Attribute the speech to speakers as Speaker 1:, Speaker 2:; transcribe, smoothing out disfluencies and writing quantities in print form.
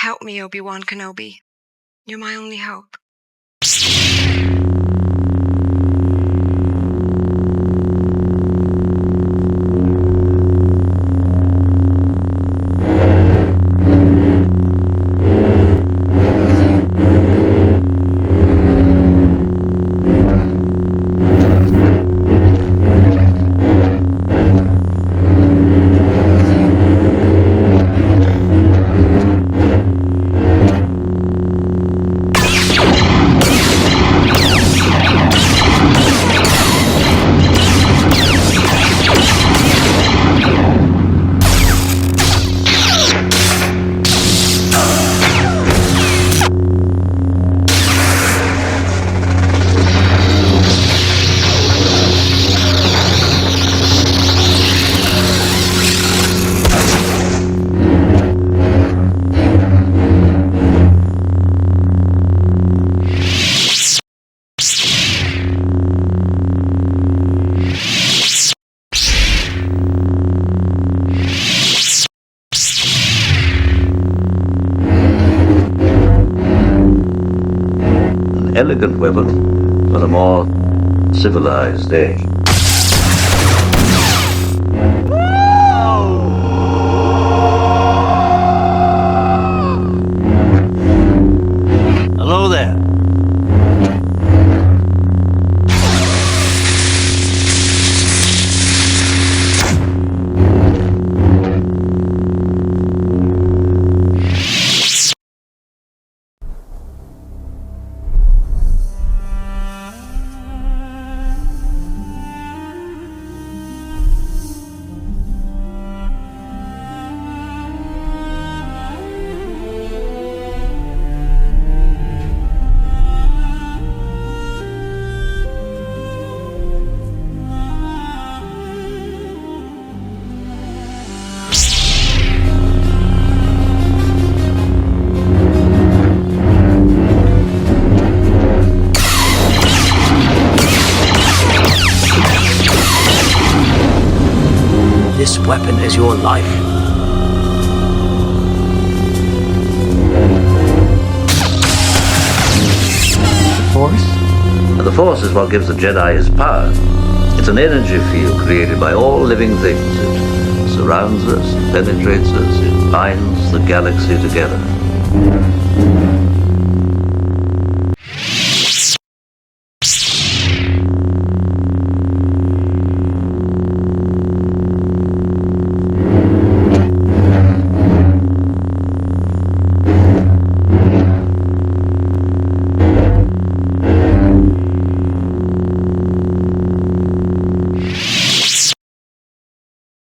Speaker 1: Help me, Obi-Wan Kenobi. You're my only hope.
Speaker 2: Elegant weapon for a more civilized age. Hello there.
Speaker 3: This weapon is your life.
Speaker 4: The Force?
Speaker 2: The Force is what gives the Jedi his power. It's an energy field created by all living things. It surrounds us, penetrates us, it binds the galaxy together.